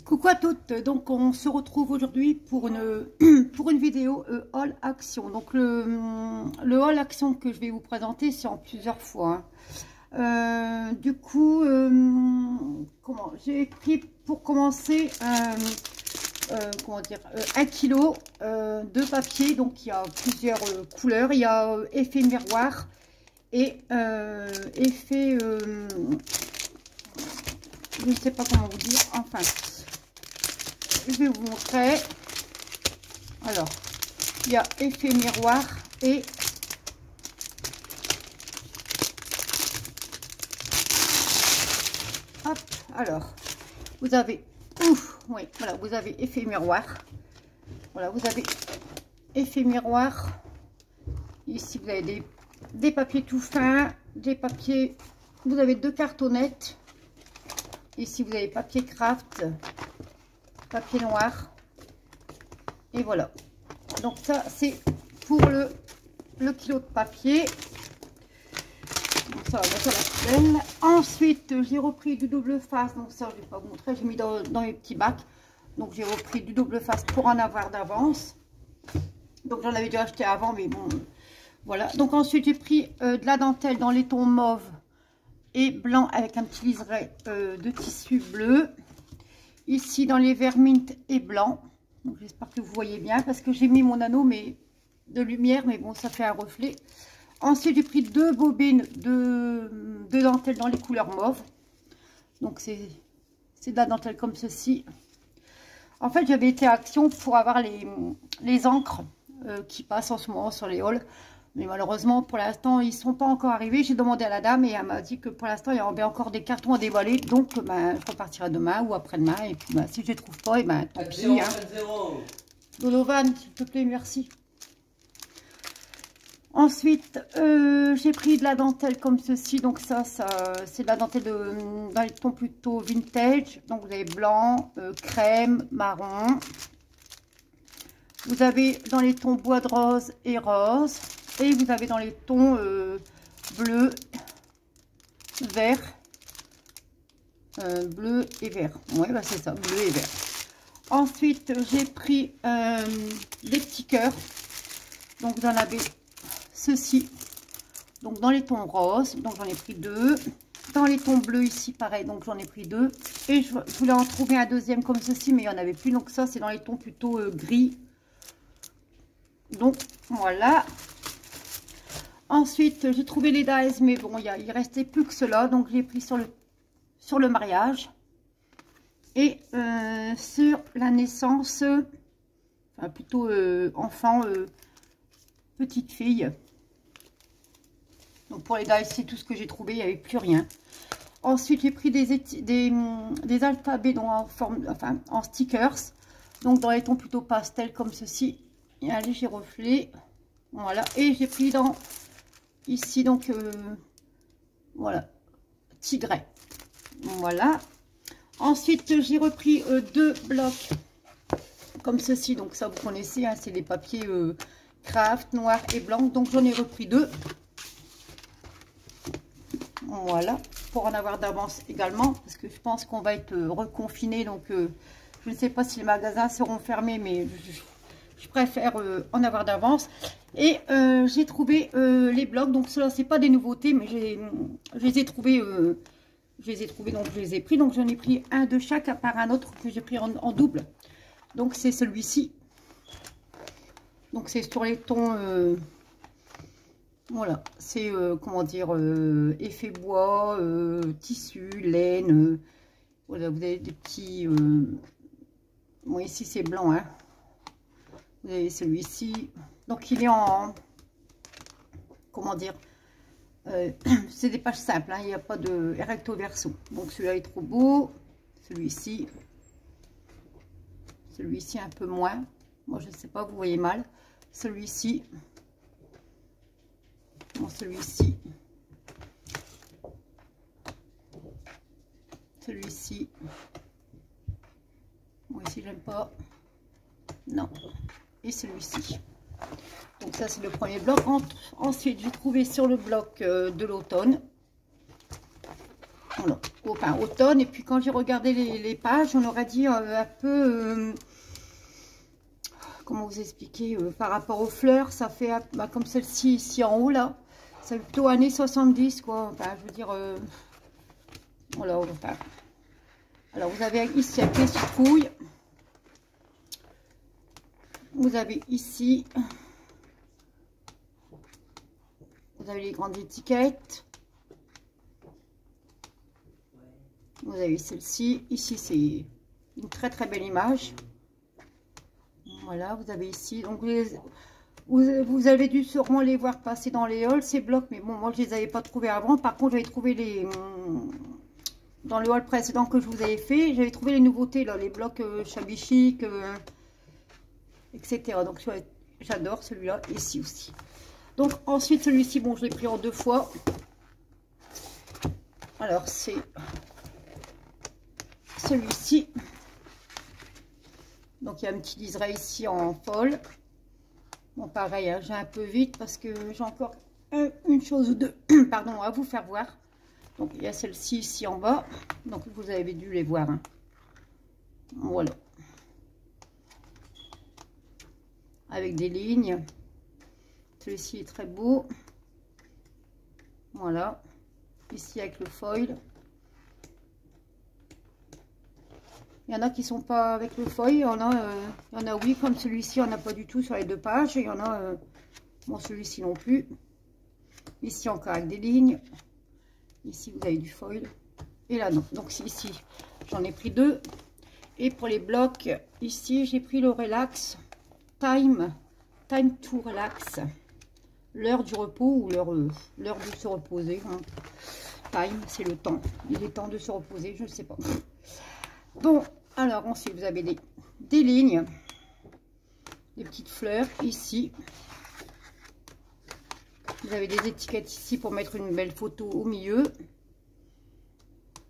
Coucou à toutes, donc on se retrouve aujourd'hui pour une, pour une vidéo haul action. Donc le haul action que je vais vous présenter, c'est en plusieurs fois. Du coup, comment j'ai pris pour commencer comment dire, 1 kg de papier. Donc il y a plusieurs couleurs, il y a effet miroir et effet, je ne sais pas comment vous dire, enfin. Je vais vous montrer. Alors, il y a effet miroir et hop. Alors, vous avez oui, voilà, vous avez effet miroir. Voilà, vous avez effet miroir. Ici, vous avez des papiers tout fins, des papiers. Vous avez 2 cartonnettes. Ici, vous avez papier craft. Papier noir, et voilà. Donc ça c'est pour le kilo de papier. Donc ça va mettre à la poubelle. Ensuite j'ai repris du double face, donc ça je vais pas vous montrer, j'ai mis dans les petits bacs. Donc j'ai repris du double face pour en avoir d'avance. Donc j'en avais déjà acheté avant, mais bon voilà. Donc ensuite j'ai pris de la dentelle dans les tons mauve et blanc avec un petit liseré de tissu bleu. Ici dans les verts mint et blanc. Donc j'espère que vous voyez bien parce que j'ai mis mon anneau mais de lumière, mais bon ça fait un reflet. Ensuite j'ai pris 2 bobines de dentelle dans les couleurs mauve. Donc c'est de la dentelle comme ceci. En fait j'avais été à Action pour avoir les encres qui passent en ce moment sur les hauls. Mais malheureusement, pour l'instant, ils ne sont pas encore arrivés. J'ai demandé à la dame et elle m'a dit que pour l'instant, il y avait encore des cartons à déballer. Donc, ben, je repartirai demain ou après-demain. Et puis, ben, si je ne les trouve pas, et ben, tant pis. Hein. Donovan, s'il te plaît, merci. Ensuite, j'ai pris de la dentelle comme ceci. Donc, ça c'est de la dentelle dans les tons plutôt vintage. Donc, vous avez blanc, crème, marron. Vous avez dans les tons bois de rose et rose. Et vous avez dans les tons bleu, vert, bleu et vert. Ouais, bah c'est ça, bleu et vert. Ensuite, j'ai pris des petits cœurs. Donc, j'en avais ceci. Donc, dans les tons roses. Donc, j'en ai pris 2. Dans les tons bleus, ici, pareil. Donc, j'en ai pris 2. Et je voulais en trouver un deuxième comme ceci, mais il n'y en avait plus. Donc, ça, c'est dans les tons plutôt gris. Donc, voilà. Ensuite, j'ai trouvé les dies, mais bon, il restait plus que cela. Donc, j'ai pris sur le mariage. Et sur la naissance, enfin plutôt enfant, petite fille. Donc, pour les dies, c'est tout ce que j'ai trouvé. Il n'y avait plus rien. Ensuite, j'ai pris des alphabets donc en forme, enfin, en stickers. Donc, dans les tons plutôt pastel comme ceci. Il y a un léger reflet. Voilà. Et j'ai pris dans... Ici, donc, voilà, tigret. Voilà. Ensuite, j'ai repris 2 blocs comme ceci. Donc, ça, vous connaissez, hein, c'est les papiers craft, noir et blanc. Donc, j'en ai repris 2. Voilà, pour en avoir d'avance également. Parce que je pense qu'on va être reconfiné. Donc, je ne sais pas si les magasins seront fermés, mais... Je préfère en avoir d'avance. Et j'ai trouvé les blocs. Donc cela c'est pas des nouveautés, mais je les ai trouvés. Donc je les ai pris. Donc j'en ai pris un de chaque, à part un autre que j'ai pris en double. Donc c'est celui-ci. Donc c'est sur les tons. Voilà, c'est comment dire, effet bois, tissu, laine. Voilà, vous avez des petits. Bon, ici c'est blanc, hein. Vous avez celui-ci. Donc, il est en... Comment dire, c'est des pages simples. Hein, il n'y a pas de recto verso. Donc, celui-là est trop beau. Celui-ci. Celui-ci un peu moins. Moi, je ne sais pas, vous voyez mal. Celui-ci. Bon, celui-ci. Celui-ci. Moi, ici, j'aime pas. Non. Et celui-ci. Donc ça c'est le premier bloc. Ensuite j'ai trouvé sur le bloc de l'automne. septembre, enfin automne. Et puis quand j'ai regardé les pages, on aurait dit un peu, comment vous expliquer, par rapport aux fleurs, ça fait bah, comme celle-ci ici en haut là, c'est plutôt années 70 quoi. Enfin, je veux dire, voilà, enfin. Alors vous avez ici avec les citrouilles, vous avez ici, vous avez les grandes étiquettes. Vous avez celle-ci. Ici, c'est une très très belle image. Voilà, vous avez ici. Donc, vous avez dû sûrement les voir passer dans les halls, ces blocs. Mais bon, moi, je les avais pas trouvés avant. Par contre, j'avais trouvé les... Dans le haul précédent que je vous avais fait, j'avais trouvé les nouveautés, là, les blocs shabby chic, etc. Donc, j'adore celui-là. Ici aussi. Donc, ensuite, celui-ci, bon, je l'ai pris en 2 fois. Alors, c'est... celui-ci, donc il y a un petit liseré ici en folle. Bon pareil, hein, j'ai un peu vite parce que j'ai encore une chose ou deux pardon, à vous faire voir. Donc il y a celle-ci ici en bas, donc vous avez dû les voir, hein. Voilà, avec des lignes. Celui-ci est très beau. Voilà, ici avec le foil. Il y en a qui sont pas avec le foil, il y en a oui, comme celui-ci, on n'a pas du tout sur les 2 pages. Il y en a, bon celui-ci non plus. Ici encore avec des lignes. Ici vous avez du foil. Et là non, donc ici j'en ai pris 2. Et pour les blocs, ici j'ai pris le relax, time to relax. L'heure du repos ou l'heure de se reposer. Hein. Time, c'est le temps. Il est temps de se reposer, je ne sais pas. Bon, alors ensuite vous avez des lignes, des petites fleurs ici. Vous avez des étiquettes ici pour mettre une belle photo au milieu.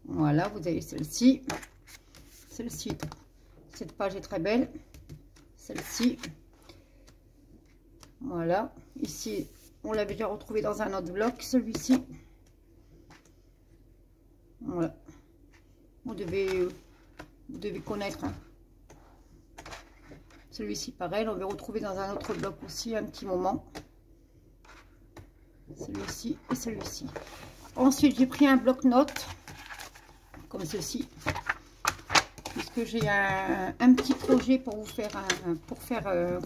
Voilà, vous avez celle-ci. Celle-ci, cette page est très belle. Celle-ci. Voilà, ici, on l'avait déjà retrouvé dans un autre bloc, celui-ci. Voilà, vous devez connaître, hein. Celui-ci pareil, on va retrouver dans un autre bloc aussi un petit moment. Celui-ci et celui-ci. Ensuite j'ai pris un bloc-notes comme ceci, puisque j'ai un petit projet pour vous faire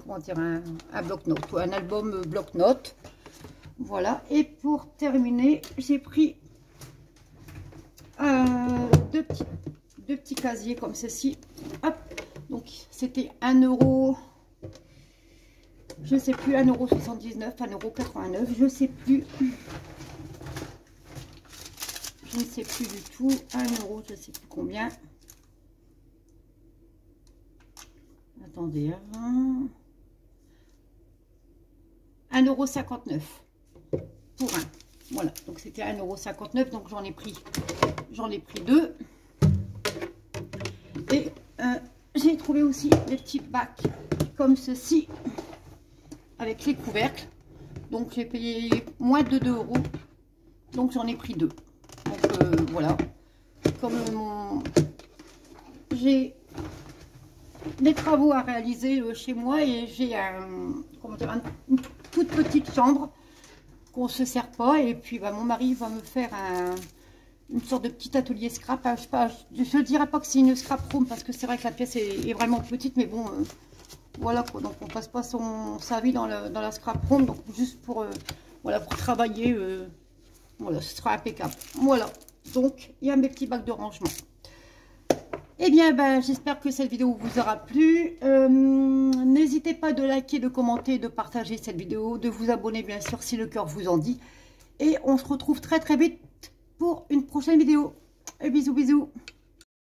comment dire, un bloc-notes ou un album bloc-notes. Voilà, et pour terminer j'ai pris deux petits casiers comme ceci. Hop, donc c'était 1 €, je sais plus, 1,79 €, 1,89 €, je sais plus. Je ne sais plus du tout. 1 €, je ne sais plus combien. Attendez, hein. 1,59 € pour un. Voilà, donc c'était 1,59 €, donc j'en ai pris 2. Et j'ai trouvé aussi des petits bacs comme ceci avec les couvercles. Donc j'ai payé moins de 2 €. Donc j'en ai pris 2. Donc voilà. Comme j'ai des travaux à réaliser chez moi et j'ai une toute petite chambre qu'on se sert pas, et puis bah, mon mari va me faire une sorte de petit atelier scrap. Je ne dirais pas que c'est une scrap room parce que c'est vrai que la pièce est vraiment petite, mais bon, voilà quoi. Donc on passe pas sa vie dans la scrap room, donc juste pour voilà, pour travailler, voilà, ce sera impeccable. Voilà, donc il y a mes petits bacs de rangement. Eh bien, ben, j'espère que cette vidéo vous aura plu. N'hésitez pas de liker, de commenter, de partager cette vidéo, de vous abonner bien sûr si le cœur vous en dit. Et on se retrouve très très vite pour une prochaine vidéo. Et bisous bisous.